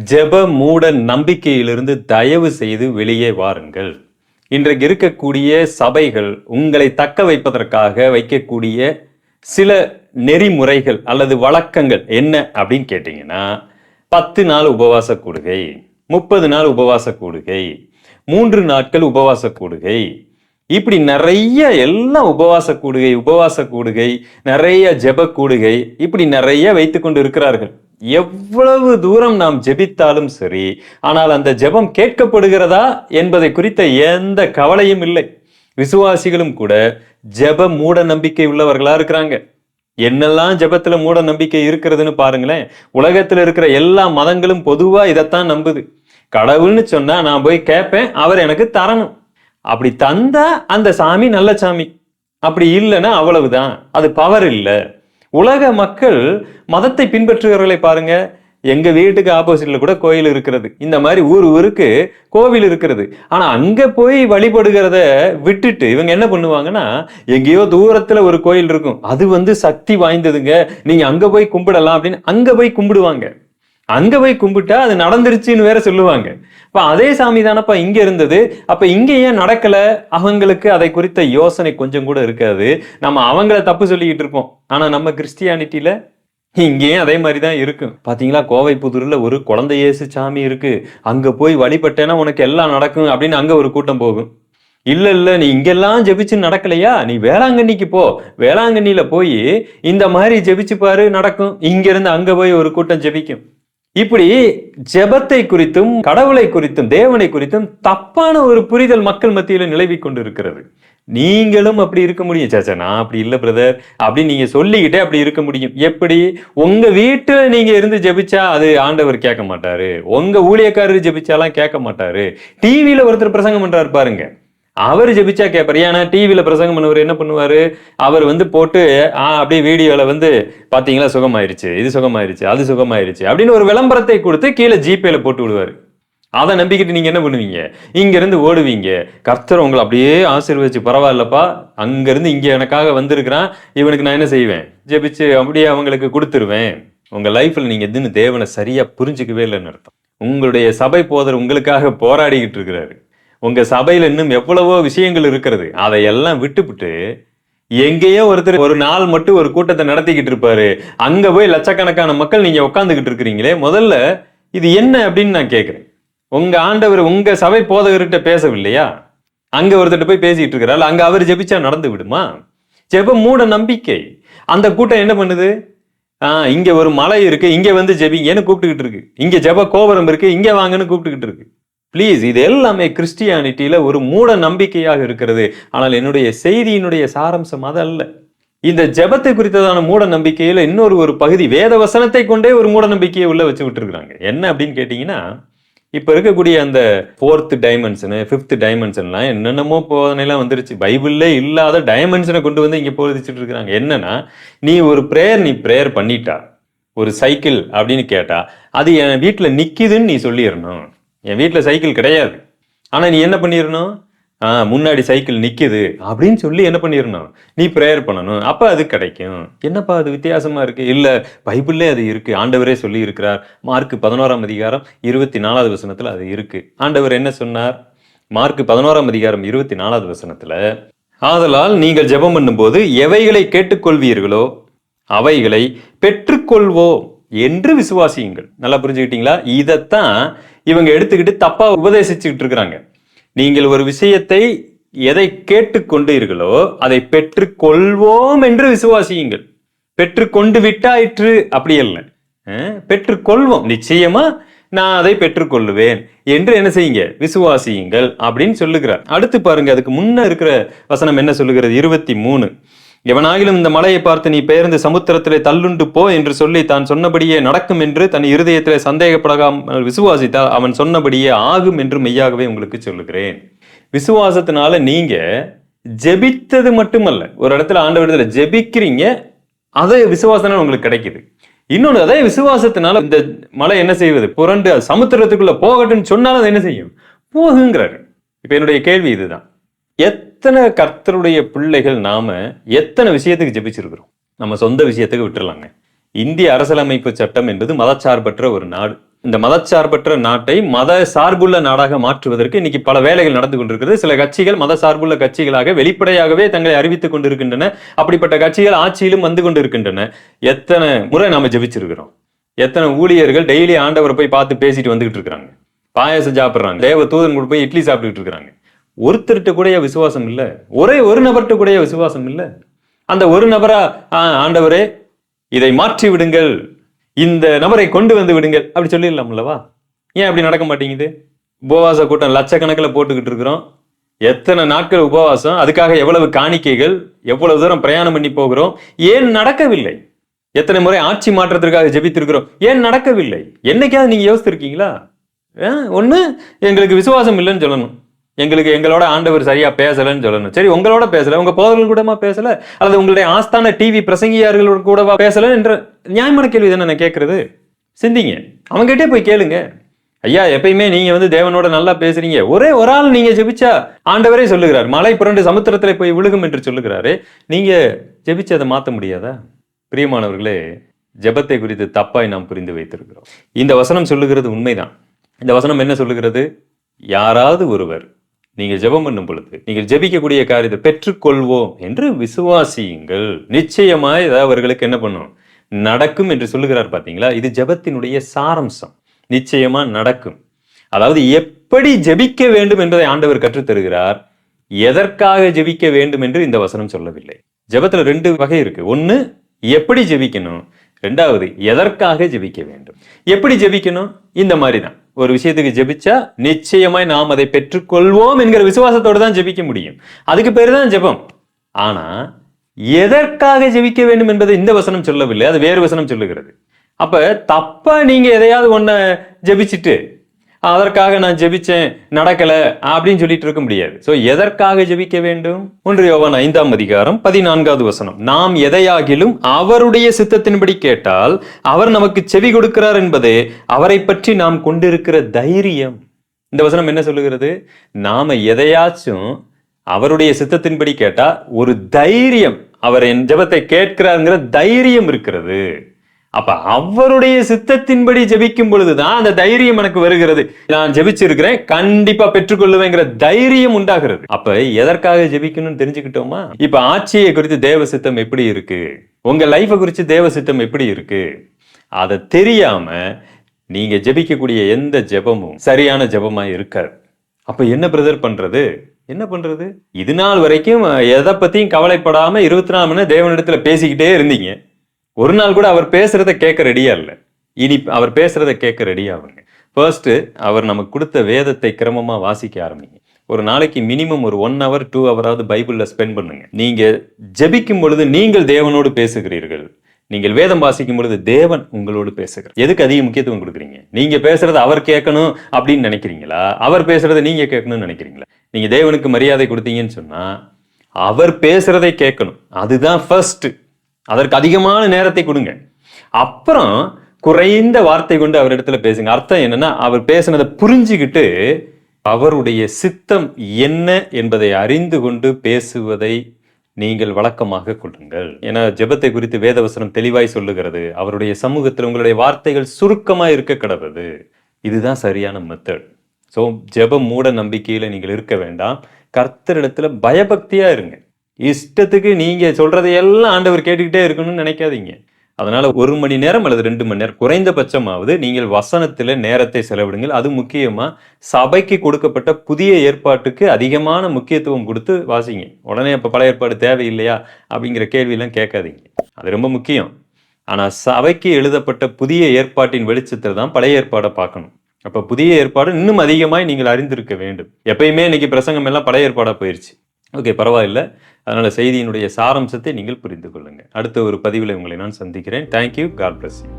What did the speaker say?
ஜெப மூட நம்பிக்கையிலிருந்து தயவு செய்து வெளியே வாருங்கள். இன்றைக்கு இருக்கக்கூடிய சபைகள் உங்களை தக்க வைப்பதற்காக வைக்கக்கூடிய சில நெறிமுறைகள் அல்லது வழக்கங்கள் என்ன அப்படின்னு கேட்டீங்கன்னா, 10 நாள் உபவாச கூடுகை, 30 நாள் உபவாச கூடுகை, 3 நாட்கள் உபவாச கூடுகை, இப்படி நிறைய எல்லாம் உபவாச கூடுகை, நிறைய ஜெப கூடுகை, இப்படி நிறைய வைத்துக் கொண்டு இருக்கிறார்கள். எவ்வளவு தூரம் நாம் ஜெபித்தாலும் சரி, ஆனால் அந்த ஜெபம் கேட்கப்படுகிறதா என்பதை குறித்த எந்த கவலையும் இல்லை. விசுவாசிகளும் கூட ஜெப மூட நம்பிக்கை உள்ளவர்களா இருக்கிறாங்க. என்னெல்லாம் ஜெபத்துல மூட நம்பிக்கை இருக்கிறதுன்னு பாருங்களேன். உலகத்துல இருக்கிற எல்லா மதங்களும் பொதுவா இதைத்தான் நம்புது. கடவுள்னு சொன்னா நான் போய் கேட்பேன், அவர் எனக்கு தரணும். அப்படி தந்தா அந்த சாமி நல்ல சாமி, அப்படி இல்லைன்னா அவ்வளவுதான், அது பவர் இல்லை. உலக மக்கள் மதத்தை பின்பற்றுகிறவர்களை பாருங்க. எங்க வீட்டுக்கு ஆப்போசிட்ல கூட கோயில் இருக்கிறது, இந்த மாதிரி ஊருக்கு கோவில் இருக்கிறது. ஆனா அங்க போய் வழிபடுகிறத விட்டுட்டு இவங்க என்ன பண்ணுவாங்கன்னா, எங்கேயோ தூரத்துல ஒரு கோயில் இருக்கும், அது சக்தி வாய்ந்ததுங்க, நீங்க அங்க போய் கும்பிடலாம் அப்படின்னு அங்க போய் கும்பிடுவாங்க. அங்க போய் கும்பிட்டா அது நடந்துருச்சுன்னு வேற சொல்லுவாங்க. அப்ப அதே சாமி தானப்பா இங்க இருந்தது, அப்ப இங்க ஏன் நடக்கல? அவங்களுக்கு அதை குறித்த யோசனை கொஞ்சம் கூட இருக்காது. நம்ம அவங்கள தப்பு சொல்லிக்கிட்டு இருப்போம். ஆனா நம்ம கிறிஸ்டியானிட்டியில இங்கேயும் அதே மாதிரிதான் இருக்கும். பாத்தீங்களா, கோவை புதூர்ல ஒரு குழந்தை இயேசு சாமி இருக்கு, அங்க போய் வழிபட்டேன்னா உனக்கு எல்லாம் நடக்கும் அப்படின்னு அங்க ஒரு கூட்டம் போகும். இல்ல நீ இங்கெல்லாம் ஜெபிச்சு நடக்கலையா, நீ வேளாங்கண்ணிக்கு போ, வேளாங்கண்ணியில போய் இந்த மாதிரி ஜெபிச்சு பாரு, நடக்கும். இங்க இருந்து அங்க போய் ஒரு கூட்டம் ஜெபிக்கும். இப்படி ஜெபத்தை குறித்தும் கடவுளை குறித்தும் தேவனை குறித்தும் தப்பான ஒரு புரிதல் மக்கள் மத்தியில நிலவி கொண்டு இருக்கிறது. நீங்களும் அப்படி இருக்க முடியும். சாச்சா நான் அப்படி இல்லை பிரதர் அப்படின்னு நீங்க சொல்லிக்கிட்டே அப்படி இருக்க முடியும். எப்படி? உங்க வீட்டுல நீங்க இருந்து ஜெபிச்சா அது ஆண்டவர் கேட்க மாட்டாரு, உங்க ஊழியக்காரர் ஜெபிச்சாலாம் கேட்க மாட்டாரு. டிவியில ஒருத்தர் பிரசங்கம் பண்றாரு பாருங்க, அவர் ஜெபிச்சா கேட்பாரு. ஏன்னா டிவியில பிரசங்கம் பண்ணவர் என்ன பண்ணுவாரு, அவர் போட்டு அப்படியே வீடியோல பாத்தீங்களா சுகமாயிருச்சு, இது சுகமாயிருச்சு, அது சுகமாயிருச்சு அப்படின்னு ஒரு விளம்பரத்தை கொடுத்து கீழே ஜிபேல போட்டு விடுவாரு. அதை நம்பிக்கிட்டு நீங்க என்ன பண்ணுவீங்க, இங்க இருந்து ஓடுவீங்க. கர்த்தர் உங்களை அப்படியே ஆசீர்வதிச்சு, பரவாயில்லப்பா அங்க இருந்து இங்க எனக்காக வந்திருக்கிறான், இவனுக்கு நான் என்ன செய்வேன், ஜெபிச்சு அப்படியே அவங்களுக்கு கொடுத்துருவேன். உங்க லைஃப்ல நீங்க எதுன்னு தேவனை சரியா புரிஞ்சுக்கவே இல்லைன்னு அர்த்தம். உங்களுடைய சபை போதர் உங்களுக்காக போராடிக்கிட்டு இருக்கிறாரு. உங்க சபையில இன்னும் எவ்வளவோ விஷயங்கள் இருக்கிறது, அதையெல்லாம் விட்டுவிட்டு எங்கேயோ ஒருத்தர் ஒரு நாள் மட்டும் ஒரு கூட்டத்தை நடத்திக்கிட்டு இருப்பாரு, அங்க போய் லட்சக்கணக்கான மக்கள் நீங்க உட்காந்துக்கிட்டு இருக்கிறீங்களே, முதல்ல இது என்ன அப்படின்னு நான் கேட்கிறேன். உங்க ஆண்டவர் உங்க சபை போதகர்கிட்ட பேசவில்லையா? அங்க ஒருத்தர் போய் பேசிட்டு இருக்கிறாள், அங்க அவர் ஜெபிச்சா நடந்து விடுமா? ஜெப மூட நம்பிக்கை. அந்த கூட்டம் என்ன பண்ணுது, இங்க ஒரு மலை இருக்கு, இங்க ஜெபிங்கன்னு கூப்பிட்டுக்கிட்டு இருக்கு, இங்க ஜெப கோபுரம் இருக்கு, இங்க வாங்கன்னு கூப்பிட்டுக்கிட்டு இருக்கு. பிளீஸ், இது எல்லாமே கிறிஸ்டியானிட்டியில ஒரு மூட நம்பிக்கையாக இருக்கிறது. ஆனால் என்னுடைய செய்தியினுடைய சாராம்சம் அது அல்ல. இந்த ஜெபத்தை குறித்ததான மூட நம்பிக்கையில இன்னொரு பகுதி, வேத வசனத்தை கொண்டே ஒரு மூட நம்பிக்கையை உள்ள வச்சு விட்டுருக்காங்க. என்ன அப்படின்னு கேட்டீங்கன்னா, இப்ப இருக்கக்கூடிய அந்த 4th டைமென்ஷன் 5th டைமென்ஷன்லாம் என்னென்னமோ போதனைலாம் வந்துருச்சு. பைபிள்லே இல்லாத டைமென்ஷனை கொண்டு இங்க போதிச்சுட்டு இருக்கிறாங்க. என்னன்னா, நீ ஒரு ப்ரேயர் பண்ணிட்டா, ஒரு சைக்கிள் அப்படின்னு கேட்டா, அது என் வீட்டுல நிக்குதுன்னு நீ சொல்லிடணும். என் வீட்டுல சைக்கிள் கிடையாது, ஆனா நீ என்ன பண்ணிடணும், முன்னாடி சைக்கிள் நிக்குது அப்படின்னு சொல்லி என்ன பண்ணிடணும், நீ ப்ரேயர் பண்ணணும், அப்ப அது கிடைக்கும். என்னப்பா அது வித்தியாசமா இருக்கு? இல்ல பைபிள்லே அது இருக்கு, ஆண்டவரே சொல்லி இருக்கிறார். மார்க் 11ஆம் அதிகாரம் 24வது வசனத்துல அது இருக்கு. ஆண்டவர் என்ன சொன்னார்? மார்க் 11ஆம் அதிகாரம் 24வது வசனத்துல, ஆதலால் நீங்கள் ஜெபம் பண்ணும் போது எவைகளை கேட்டுக்கொள்வீர்களோ அவைகளை பெற்றுக்கொள்வோம் என்று விசுவாசியுங்கள். நல்லா புரிஞ்சுக்கிட்டீங்களா? இதைத்தான் இவங்க எடுத்துக்கிட்டு தப்பா உபதேசிச்சுக்கிட்டு இருக்கிறாங்க. நீங்கள் ஒரு விஷயத்தை எதை கேட்டுக்கொண்டீர்களோ அதை பெற்றுக்கொள்வோம் என்று விசுவாசியுங்கள். பெற்றுக்கொண்டு விட்டாயிற்று அப்படி அல்ல, பெற்றுக்கொள்வோம், நிச்சயமா நான் அதை பெற்றுக்கொள்ளுவேன் என்று என்ன செய்யுங்க, விசுவாசியுங்கள் அப்படின்னு சொல்லுகிறார். அடுத்து பாருங்க, அதுக்கு முன்ன இருக்கிற வசனம் என்ன சொல்லுகிறது? 23, எவனாகிலும் இந்த மலையை பார்த்து நீ பெயர்ந்து சமுத்திரத்திலே தள்ளுண்டு போ என்று சொல்லி தான் சொன்னபடியே நடக்கும் என்று தன் இருதயத்திலே சந்தேகப்படாமல் விசுவாசித்தால் அவன் சொன்னபடியே ஆகும் என்று மெய்யாகவே உங்களுக்கு சொல்லுகிறேன். விசுவாசத்தினால நீங்க ஜெபித்தது மட்டுமல்ல, ஒரு இடத்துல ஆண்டவரிடத்துல ஜெபிக்கிறீங்க, அதே விசுவாசத்தினால உங்களுக்கு கிடைக்குது. இன்னொன்று, அதே விசுவாசத்தினால இந்த மலை என்ன செய்வது, புரண்டு சமுத்திரத்துக்குள்ள போகட்டும்னு சொன்னாலும் அது என்ன செய்யும், போகுங்கிறாரு. இப்ப என்னுடைய கேள்வி இதுதான், எத்தனை கர்த்தருடைய பிள்ளைகள் நாம எத்தனை விஷயத்துக்கு ஜெபிச்சிருக்கிறோம்? நம்ம சொந்த விஷயத்துக்கு விட்டுறலாங்க. இந்திய அரசியலமைப்பு சட்டம் என்பது மதச்சார்பற்ற ஒரு நாடு. இந்த மதச்சார்பற்ற நாட்டை மத சார்புள்ள நாடாக மாற்றுவதற்கு இன்னைக்கு பல வேலைகள் நடந்து கொண்டிருக்கிறது. சில கட்சிகள் மத சார்புள்ள கட்சிகளாக வெளிப்படையாகவே தங்களை அறிவித்துக் கொண்டிருக்கின்றன. அப்படிப்பட்ட கட்சிகள் ஆட்சியிலும் வந்து கொண்டிருக்கின்றன. எத்தனை முறை நாம ஜெபிச்சிருக்கிறோம், எத்தனை ஊழியர்கள் டெய்லி ஆண்டவரை போய் பார்த்து பேசிட்டு வந்துகிட்டு இருக்காங்க, பாயாசம் சாப்பிடுறாங்க, தேவ தூதன் கூட போய் இட்லி சாப்பிட்டுட்டு இருக்காங்க. ஒருத்தர்கிட்ட கூட விசுவாசம் இல்ல, ஒரே ஒரு நபர்கிட்ட கூட விசுவாசம் இல்ல. அந்த ஒரு நபரா ஆண்டவரே இதை மாற்றி விடுங்கள், இந்த நபரை கொண்டு வந்து விடுங்கள் அப்படி சொல்லிடலாம்லவா? ஏன் அப்படி நடக்க மாட்டேங்குது? உபவாச கூட்டம் லட்சக்கணக்கில் போட்டுக்கிட்டு இருக்கிறோம். எத்தனை நாட்கள் உபவாசம், அதுக்காக எவ்வளவு காணிக்கைகள், எவ்வளவு தூரம் பிரயாணம் பண்ணி போகிறோம், ஏன் நடக்கவில்லை? எத்தனை முறை ஆட்சி மாற்றத்திற்காக ஜெபித்திருக்கிறோம், ஏன் நடக்கவில்லை? என்னைக்காவது நீங்க யோசித்திருக்கீங்களா? ஒண்ணு எங்களுக்கு விசுவாசம் இல்லைன்னு சொல்லணும், எங்களோட ஆண்டவர் சரியா பேசலன்னு சொல்லணும். சரி, உங்களோட பேசல, உங்க போதர்கள் கூடமா பேசல, அல்லது உங்களுடைய ஆஸ்தான டிவி பிரசங்கியார்களோட கூடவா பேசல என்ற நியாயமான கேள்வி தானே நான் கேட்கறது. சிந்திங்க, அவங்ககிட்டே போய் கேளுங்க. ஐயா, எப்பயுமே நீங்க தேவனோட நல்லா பேசுறீங்க, ஒரே ஒரு ஆள் நீங்க ஜெபிச்சா ஆண்டவரே சொல்லுகிறார், மலை புரண்டு சமுத்திரத்துல போய் விழுகும் என்று சொல்லுகிறாரு. நீங்க ஜெபிச்சு அதை மாற்ற முடியாதா? பிரியமானவர்களே, ஜெபத்தை குறித்து தப்பாய் நாம் புரிந்து வைத்திருக்கிறோம். இந்த வசனம் சொல்லுகிறது உண்மைதான். இந்த வசனம் என்ன சொல்லுகிறது? யாராவது ஒருவர் நீங்கள் ஜெபம் பண்ணும் பொழுது நீங்கள் ஜெபிக்கக்கூடிய காரியத்தை பெற்றுக்கொள்வோம் என்று விசுவாசியுங்கள், நிச்சயமாய் அவர்களுக்கு என்ன பண்ணும், நடக்கும் என்று சொல்லுகிறார். பாத்தீங்களா? இது ஜெபத்தினுடைய சாரம்சம். நிச்சயமா நடக்கும். அதாவது எப்படி ஜெபிக்க வேண்டும் என்பதை ஆண்டவர் கற்றுத் தருகிறார். எதற்காக ஜெபிக்க வேண்டும் என்று இந்த வசனம் சொல்லவில்லை. ஜெபத்துல 2 வகை இருக்கு. ஒன்னு எப்படி ஜெபிக்கணும், 2வது எதற்காக ஜெபிக்க வேண்டும். எப்படி ஜெபிக்கணும்? இந்த மாதிரி தான். ஒரு விஷயத்துக்கு ஜெபிச்சா நிச்சயமாய் நாம் அதை பெற்றுக்கொள்வோம் என்கிற விசுவாசத்தோடு தான் ஜெபிக்க முடியும். அதுக்கு பேரு தான் ஜெபம். ஆனா எதற்காக ஜெபிக்க வேண்டும் என்பதை இந்த வசனம் சொல்லவில்லை, அது வேறு வசனம் சொல்லுகிறது. அப்ப தப்பா நீங்க எதையாவது ஒன்ன ஜெபிச்சுட்டு அதற்காக நான் ஜெபிச்சேன் நடக்கல அப்படின்னு சொல்லிட்டு இருக்க முடியாது. சோ எதற்காக ஜெபிக்க வேண்டும்? 1 யோவான் 5ஆம் அதிகாரம் 14வது வசனம், நாம் எதையாகிலும் அவருடைய சித்தத்தின்படி கேட்டால் அவர் நமக்கு செவி கொடுக்கிறார் என்பதே அவரை பற்றி நாம் கொண்டிருக்கிற தைரியம். இந்த வசனம் என்ன சொல்லுகிறது? நாம எதையாச்சும் அவருடைய சித்தத்தின்படி கேட்டா ஒரு தைரியம், அவர் என் ஜெபத்தை கேட்கிறாருங்கிற தைரியம் இருக்கிறது. அப்ப அவருடைய சித்தத்தின்படி ஜெபிக்கும் பொழுதுதான் அந்த தைரியம் எனக்கு வருகிறது. நான் ஜெபிச்சிருக்கிறேன், கண்டிப்பா பெற்றுக்கொள்ளுவேங்கிற தைரியம் உண்டாகிறது. அப்ப எதற்காக ஜெபிக்கணும்னு தெரிஞ்சுக்கிட்டோமா? இப்ப ஆட்சியை குறித்து தேவ சித்தம் எப்படி இருக்கு, உங்க லைஃப குறித்து தேவ சித்தம் எப்படி இருக்கு, அதை தெரியாம நீங்க ஜெபிக்கக்கூடிய எந்த ஜெபமும் சரியான ஜெபமா இருக்காது. அப்ப என்ன பிரதர் பண்றது? என்ன பண்றது? இது நாள் வரைக்கும் எதை பத்தியும் கவலைப்படாம 24 மணி நேரம் தேவனிடத்துல பேசிக்கிட்டே இருந்தீங்க. ஒரு நாள் கூட அவர் பேசுறத கேட்க ரெடியா இல்லை. இனி அவர் பேசுறத கேட்க ரெடியா ஆகுங்க. ஃபர்ஸ்ட் அவர் நமக்கு கொடுத்த வேதத்தை கிரமமா வாசிக்க ஆரம்பிங்க. ஒரு நாளைக்கு மினிமம் ஒரு 1 hour 2 hour பைபிள்ல ஸ்பெண்ட் பண்ணுங்க. நீங்க ஜெபிக்கும் பொழுது நீங்கள் தேவனோடு பேசுகிறீர்கள், நீங்கள் வேதம் வாசிக்கும் பொழுது தேவன் உங்களோடு பேசுகிறார். எதுக்கு அதிக முக்கியத்துவம் கொடுக்குறீங்க? நீங்க பேசுறதை அவர் கேட்கணும் அப்படின்னு நினைக்கிறீங்களா, அவர் பேசுறதை நீங்க கேட்கணும்னு நினைக்கிறீங்களா? நீங்க தேவனுக்கு மரியாதை கொடுத்தீங்கன்னு சொன்னா அவர் பேசுறதை கேட்கணும், அதுதான் ஃபர்ஸ்ட். அதற்கு அதிகமான நேரத்தை கொடுங்க. அப்புறம் குறைந்த வார்த்தை கொண்டு அவர் இடத்துல பேசுங்க. அர்த்தம் என்னன்னா, அவர் பேசினதை புரிஞ்சுக்கிட்டு அவருடைய சித்தம் என்ன என்பதை அறிந்து கொண்டு பேசுவதை நீங்கள் வழக்கமாக கொள்ளுங்கள். ஏன்னா ஜெபத்தை குறித்து வேதவசனம் தெளிவாய் சொல்லுகிறது. அவருடைய சமூகத்தில் உங்களுடைய வார்த்தைகள் சுருக்கமா இருக்க கடவுது. இதுதான் சரியான மெத்தட். ஸோ ஜெபம் மூட நம்பிக்கையில நீங்கள் இருக்க வேண்டாம். கர்த்தரிடத்துல பயபக்தியா இருங்க. இஷ்டத்துக்கு நீங்க சொல்றதையெல்லாம் ஆண்டவர் கேட்டுக்கிட்டே இருக்கணும்னு நினைக்காதீங்க. அதனால 1 மணி நேரம் அல்லது 2 மணி நேரம் குறைந்தபட்சமாவது நீங்கள் வசனத்துல நேரத்தை செலவிடுங்கள். அது முக்கியமா சபைக்கு கொடுக்கப்பட்ட புதிய ஏற்பாட்டுக்கு அதிகமான முக்கியத்துவம் கொடுத்து வாசிங்க. உடனே அப்ப பழைய ஏற்பாடு தேவையில்லையா அப்படிங்கிற கேள்வியெல்லாம் கேட்காதீங்க. அது ரொம்ப முக்கியம். ஆனா சபைக்கு எழுதப்பட்ட புதிய ஏற்பாட்டின் வெளிச்சத்தில் தான் பழைய ஏற்பாடை பார்க்கணும். அப்ப புதிய ஏற்பாடு இன்னும் அதிகமாய் நீங்கள் அறிந்திருக்க வேண்டும். எப்பயுமே இன்னைக்கு பிரசங்கம் எல்லாம் பழைய ஏற்பாடா போயிருச்சு. ஓகே, பரவாயில்ல. அதனால செய்தியினுடைய சாராம்சத்தை நீங்கள் புரிந்து கொள்ளுங்க. அடுத்த ஒரு பதிவில் உங்களை நான் சந்திக்கிறேன். தேங்க்யூ. God bless you.